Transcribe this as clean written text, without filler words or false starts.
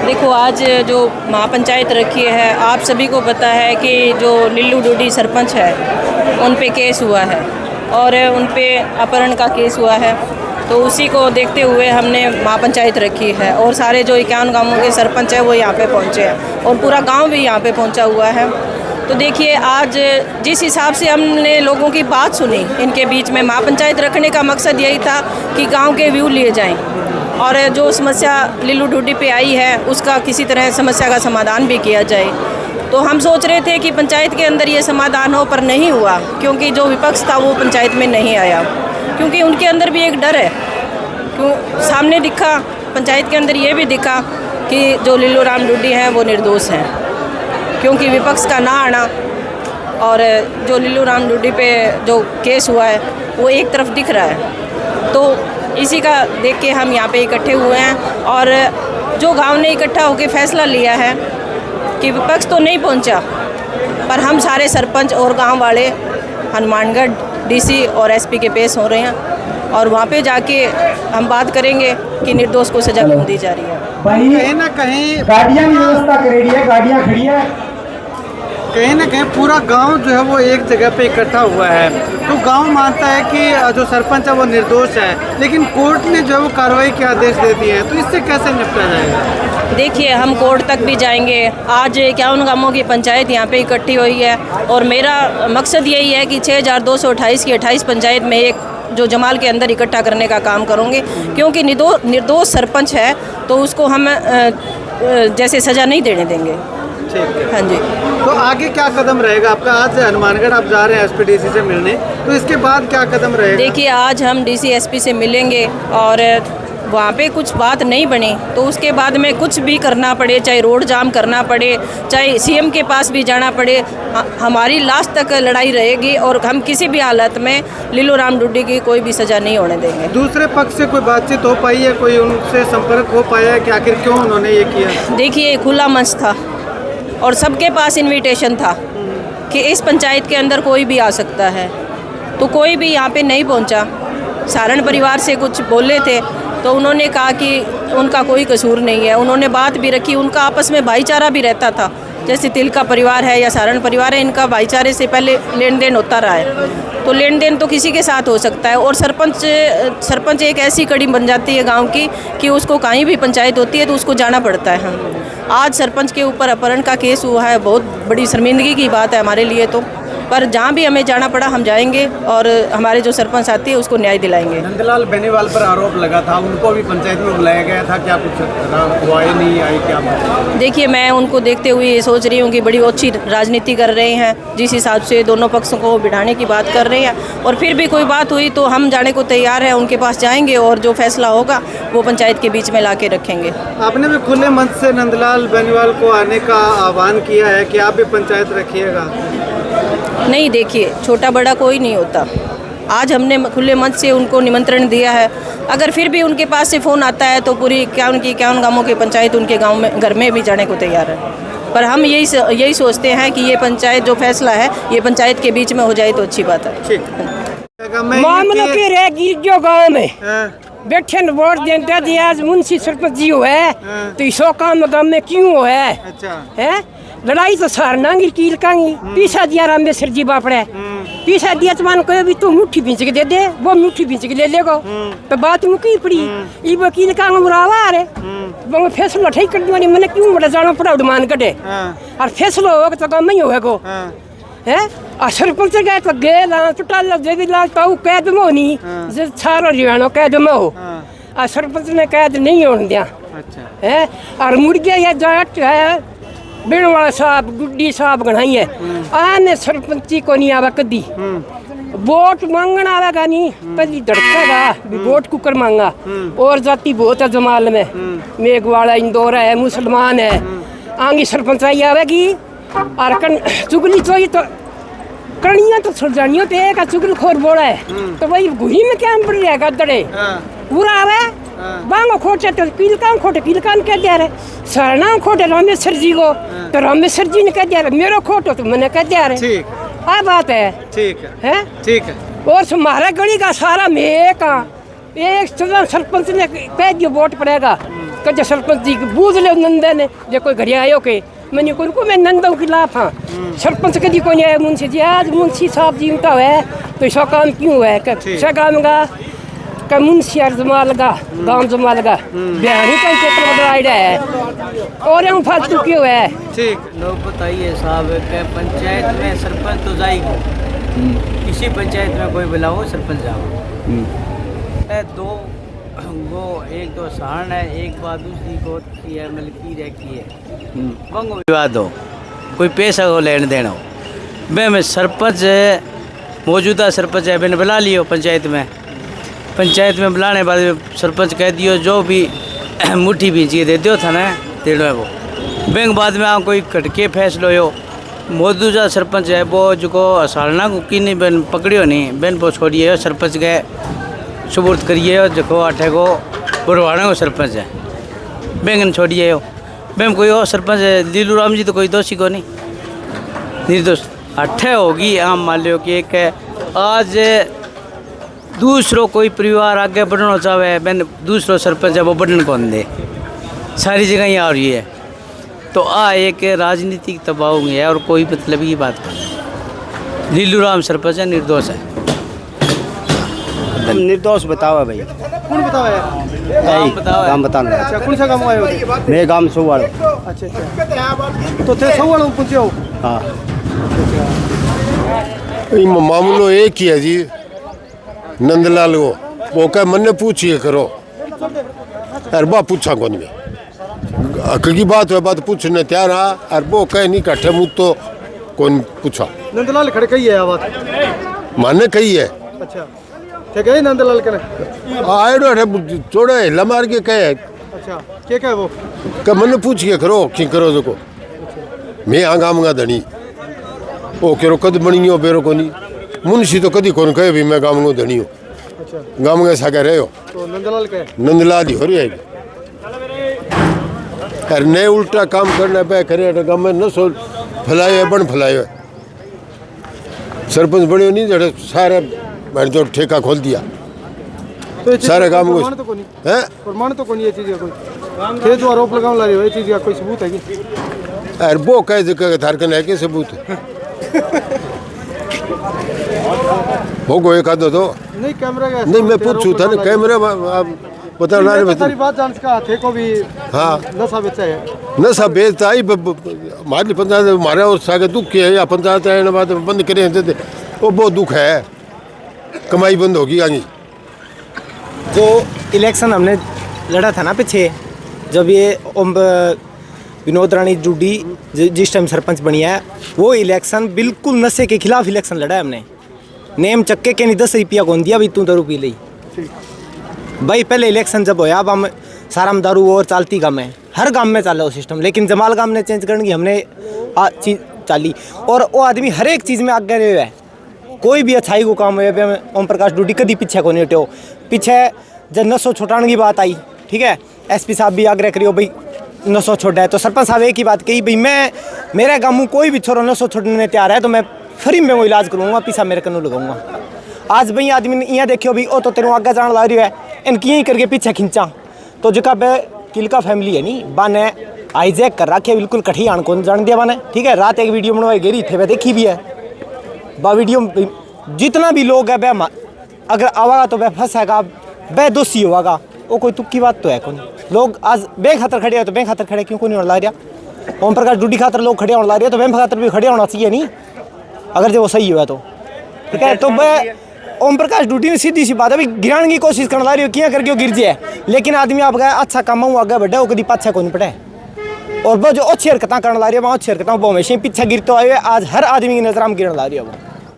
देखो, आज जो महापंचायत रखी है, आप सभी को पता है कि जो लिल्लू डूडी सरपंच है उन पे केस हुआ है और उन पे अपहरण का केस हुआ है। तो उसी को देखते हुए हमने महापंचायत रखी है और सारे जो 51 गांवों के सरपंच हैं वो यहाँ पे पहुँचे हैं और पूरा गांव भी यहाँ पे पहुँचा हुआ है। तो देखिए, आज जिस हिसाब से हमने लोगों की बात सुनी, इनके बीच में महापंचायत रखने का मकसद यही था कि गांव के व्यू लिए जाएं और जो समस्या लिल्लू डूडी पे आई है उसका किसी तरह समस्या का समाधान भी किया जाए। तो हम सोच रहे थे कि पंचायत के अंदर ये समाधान हो, पर नहीं हुआ क्योंकि जो विपक्ष था वो पंचायत में नहीं आया, क्योंकि उनके अंदर भी एक डर है। क्यों सामने दिखा, पंचायत के अंदर ये भी दिखा कि जो लिल्लू राम डूडी हैं वो निर्दोष हैं, क्योंकि विपक्ष का ना आना और जो लिल्लू राम डूडी पे जो केस हुआ है वो एक तरफ दिख रहा है। तो इसी का देख के हम यहाँ पे इकट्ठे हुए हैं और जो गांव ने इकट्ठा होकर फैसला लिया है कि विपक्ष तो नहीं पहुँचा, पर हम सारे सरपंच और गांव वाले हनुमानगढ़ डीसी और एसपी के पेश हो रहे हैं और वहाँ पे जाके हम बात करेंगे कि निर्दोष को सजा क्यों दी जा रही है। कहीं ना कहीं गाड़ियाँ की व्यवस्था करेगी है, गाड़ियाँ खड़ी है। कहीं ना कहीं पूरा गांव जो है वो एक जगह पे इकट्ठा हुआ है। तो गांव मानता है कि जो सरपंच है वो निर्दोष है, लेकिन कोर्ट ने जो है वो कार्रवाई के आदेश दे दिए हैं। तो इससे कैसे निपटा जाएगा? देखिए, हम कोर्ट तक भी जाएंगे। आज 51 गांवों की पंचायत यहाँ पे इकट्ठी हुई है और मेरा मकसद यही है कि 6228 की 28 पंचायत में एक जो जमाल के अंदर इकट्ठा करने का काम करूँगे, क्योंकि निर्दोष सरपंच है तो उसको हम जैसे सज़ा नहीं देने देंगे। ठीक है। हाँ जी। तो आगे क्या कदम रहेगा आपका? आज हनुमानगढ़ आप जा रहे हैं एसपी डीसी से मिलने, तो इसके बाद क्या कदम रहेगा? देखिए, आज हम डीसी एसपी से मिलेंगे और वहाँ पे कुछ बात नहीं बनी तो उसके बाद में कुछ भी करना पड़े, चाहे रोड जाम करना पड़े, चाहे सीएम के पास भी जाना पड़े, हमारी लास्ट तक लड़ाई रहेगी और हम किसी भी हालत में लिल्लू राम डूडी की कोई भी सज़ा नहीं होने देंगे। दूसरे पक्ष से कोई बातचीत हो पाई है? कोई उनसे संपर्क हो पाया है कि आखिर क्यों उन्होंने ये किया? देखिए, खुला मंच था और सबके पास इनविटेशन था कि इस पंचायत के अंदर कोई भी आ सकता है, तो कोई भी यहाँ पे नहीं पहुँचा। सारण परिवार से कुछ बोले थे तो उन्होंने कहा कि उनका कोई कसूर नहीं है। उन्होंने बात भी रखी, उनका आपस में भाईचारा भी रहता था। जैसे तिलका परिवार है या सारण परिवार है, इनका भाईचारे से पहले लेन देन होता रहा है, तो लेन देन तो किसी के साथ हो सकता है। और सरपंच एक ऐसी कड़ी बन जाती है गांव की कि उसको कहीं भी पंचायत होती है तो उसको जाना पड़ता है। आज सरपंच के ऊपर अपहरण का केस हुआ है, बहुत बड़ी शर्मिंदगी की बात है हमारे लिए तो, पर जहाँ भी हमें जाना पड़ा हम जाएंगे और हमारे जो सरपंच साथी है उसको न्याय दिलाएंगे। नंदलाल बेनीवाल पर आरोप लगा था, उनको भी पंचायत में बुलाया गया था, क्या कुछ हुआ ही नहीं आई क्या? देखिए, मैं उनको देखते हुए ये सोच रही हूँ कि बड़ी अच्छी राजनीति कर रहे हैं, जिस हिसाब से दोनों पक्षों को बिठाने की बात कर रहे हैं, और फिर भी कोई बात हुई तो हम जाने को तैयार हैं, उनके पास जाएंगे और जो फैसला होगा वो पंचायत के बीच में ला के रखेंगे। आपने भी खुले मंच से नंदलाल बेनीवाल को आने का आह्वान किया है कि आप भी पंचायत रखिएगा। नहीं, देखिए, छोटा बड़ा कोई नहीं होता। आज हमने खुले मंच से उनको निमंत्रण दिया है, अगर फिर भी उनके पास से फ़ोन आता है तो पूरी 51 गांवों की पंचायत उनके गांव में घर में भी जाने को तैयार है। पर हम यही सोचते हैं कि ये पंचायत जो फैसला है ये पंचायत के बीच में हो जाए तो अच्छी बात है। मामला के रहेगी जो गाँव में बैठे वोट देते थे, आज मुंशी सरपंच जी हुए तो इसो काम गाँव में क्यों हुआ है? अच्छा है लड़ाई तो सारनांगी कील कांगी पीछा दिया रामेश्वर जी बापड़े पीछा दिया तो मान को भी तू मुट्ठी बीच के दे दे, वो मुट्ठी बीच के ले लेगो तो बात मुकी पड़ी। ये वकील का मुरावा आ रे वो फैसला ठीक कर दिया, मैंने क्यों बड़ा जाना पड़ा उड़मान कटे और फैसला होगा तो काम नहीं होगा है। और सरपंच गए तो गेला चुटाला देवी लाल तो कैद में होनी सारा रिवानो कैद में हो, और सरपंच ने कैद नहीं होने दिया है। और मुर्गे या जाट है बिन वाला साहब गुड्डी साहब गणाई है आने सरपंची को नहीं आवा कदी वोट मांगना आवेगा नहीं पहली धड़केगा वोट कुकर मांगा। और जाति बहुत है जमाल में, मेघवाड़ा इंदौर है, मुसलमान है, आंगी सरपंच आई आवेगी और चुगली चाहिए तो करणियाँ तो छुड़ जानी होती है का चुगल खोर बोला है तो वही गुही में क्या पड़ जाएगा दड़े पूरा आवे बांगो खोटे तो किलकान कह दिया रे सरना खोटे रामेश्वर जी को तो रामेश्वर जी ने कह दिया रे मेरो खोटो तो मैंने कह दिया रे। ठीक आ बात है। ठीक है ठीक है। और तुम्हारा गली का सारा में का एक सरपंच ने कह दिया वोट पड़ेगा कद सरपंच जी बूझ ले नंदन ने जे कोई घर आयो के मैंने को मैं नंदों के खिलाफ हाँ सरपंच कदी को नहीं आया मुंशी जी आज मुंशी साहब जी उनका है तो ऐसा काम क्यों है क्या काम का मुंशी जमा लगा गाँव जमा लगा बिहानी पंचायत बदलाइड है और हम फालतू क्यों है ठीक लोग बताइए साहब के पंचायत में सरपंच तो जाएगा किसी पंचायत में कोई बुलाओ सरपंच जाओ दो वो एक तो सहारण है एक बात दूसरी को है मलकी रखी है वंगो विवाद हो कोई पैसा को लेन देना हो मैं सरपंच मौजूदा सरपंच है मैंने बुला लियो पंचायत में बुलाने के बाद सरपंच कह दियो जो भी मुट्ठी बींची दे दियो था ना देना है वो बैंक बाद में कोई कटके फैसलो हो मौजूदा सरपंच है वो जो असालना को की नहीं बन पकड़ियो नहीं बहन वो छोड़िए सरपंच के सुपुर्द करिए जो अठे को बुरवाना को सरपंच है बैंक ने छोड़िए हो बैंक कोई और सरपंच है लीलू राम जी तो कोई दोषी को नहीं निर्दोष अठे होगी आम मान लो कि एक आज दूसरों कोई परिवार आगे बढ़ना चाहे बहन दूसरों सरपंच है वो बढ़ने कौन दे सारी जगह ही आ रही है तो एक राजनीतिक दबाव में है और कोई मतलब की बात नहीं लीलू राम सरपंच है निर्दोष है निर्दोष बताओ भाई कौन बताओ गाँव बताओ अच्छा कौन सा गाँव आए हो मेरे गाँव में सोवाड़ो अच्छा अच्छा तो थे सवाल पूछे हो हाँ मामलो एक ही है जी नंदलाल को वो कह मन्ने पूछिए करो अरे बा पूछा कौन में हक की बात है बात पूछने तैयार आ अरे वो कह नहीं कट्ठे मुँह तो कौन पूछा नंदलाल खड़े कही है बात माने कही है अच्छा ठीक है नंदलाल कने आए छोड़े हिला मार के कहे अच्छा क्या क्या वो कह मन्ने पूछिए करो की करो देखो मैं आगा मंगा धनी ओ करो कद बनी हो बेरो को नहीं मुंशी तो कदी कौन कहे भी मैं गाँव में धनी हूँ अच्छा गाँव में सागे रहे हो तो नंदलाल कहे नंदलाल ही हो रही है अरे नए उल्टा काम करने पे करे तो गाँव में न सो फैलाए बन फैलाए सरपंच बने नहीं जड़े सारे मैंने जो ठेका खोल दिया तो सारे काम को प्रमाण तो कोनी है प्रमाण तो कोनी ये चीज का कोई थे जो आरोप लगाने ला रहे हो ये चीज का कोई सबूत है कि अरे वो कह जगह धारकन है के सबूत हो गो एक आधो तो नहीं कैमरा का नहीं मैं पूछू था ना कैमरे पता ना मैं तो सारी बात जान सका थे को भी हाँ नशा बेचा है नशा बेचता ही हमारी पंचायत हमारे और सागे दुख है या पंचायत है बात बंद करे थे वो बहुत दुख है कमाई बंद होगी आगे जो इलेक्शन हमने लड़ा था ना पीछे जब ये विनोद रानी जुड्डी जिस टाइम सरपंच बनी है वो इलेक्शन बिल्कुल नशे के खिलाफ इलेक्शन लड़ा है हमने नेम चक्के के नहीं 10 रुपया कौन दिया भाई तू दारू पी ली भाई पहले इलेक्शन जब होया अब हम सारा दारू और चालती गाँव में हर गाँव में चल रहा सिस्टम लेकिन जमाल गाँव ने चेंज करने की हमने चीज चाली और वो आदमी हर एक चीज़ में आगे रहे है कोई भी अच्छाई को काम है ओम प्रकाश डूडी कभी पीछे को नहीं हटे पीछे जब नशो छुटाने की बात आई ठीक है एसपी साहब भी आग्रह करियो भाई नशो छोड़ा है तो सरपंच साहब एक ही बात कही भाई मैं मेरे गाँव में कोई भी छोरा नशो छोड़ने में तैयार है तो मैं फ्री में वो इलाज करूँगा पीछा मेरे कनू लगाऊंगा आज भाई आदमी ने यहाँ देखियो भाई ओ तो तेरे आगे जान ला रही है इनकी यहीं करके पीछे खींचा तो जो बे किलका फैमिली है नहीं बाने हाईजैक कर रखे बिल्कुल कठी आन कौन जान दिया बाने ठीक है रात एक वीडियो बनवाई गेरी थे वह देखी भी है बा वीडियो जितना भी लोग है वह अगर आवागा तो वह फंसेगा वह दोषी होगा वो कोई तुक्की बात तो है कौन लोग आज बैंक खातर खड़े हो तो बैंक खातर खड़े क्यों को नहीं होने ला रहा ओम प्रकाश डूडी खातर लोग खड़े होने ला रहे तो बैंक खातर भी खड़े होना चाहिए नहीं अगर जो वो सही हुआ तो ठीक है तो वह ओम प्रकाश डूडी ने सीधी सी बात है भाई गिराने की कोशिश करने ला रही हो क्या करके वो गिर जाए लेकिन आदमी आप गए अच्छा काम आगे बढ़ा वो कभी पाछा को नहीं पड़े और वो जो अच्छी हरकतें करने ला रही है वहाँ अच्छी हरकतें वो हमेशा पीछे गिरते आए आज हर आदमी की नजर में गिरने ला रही है वो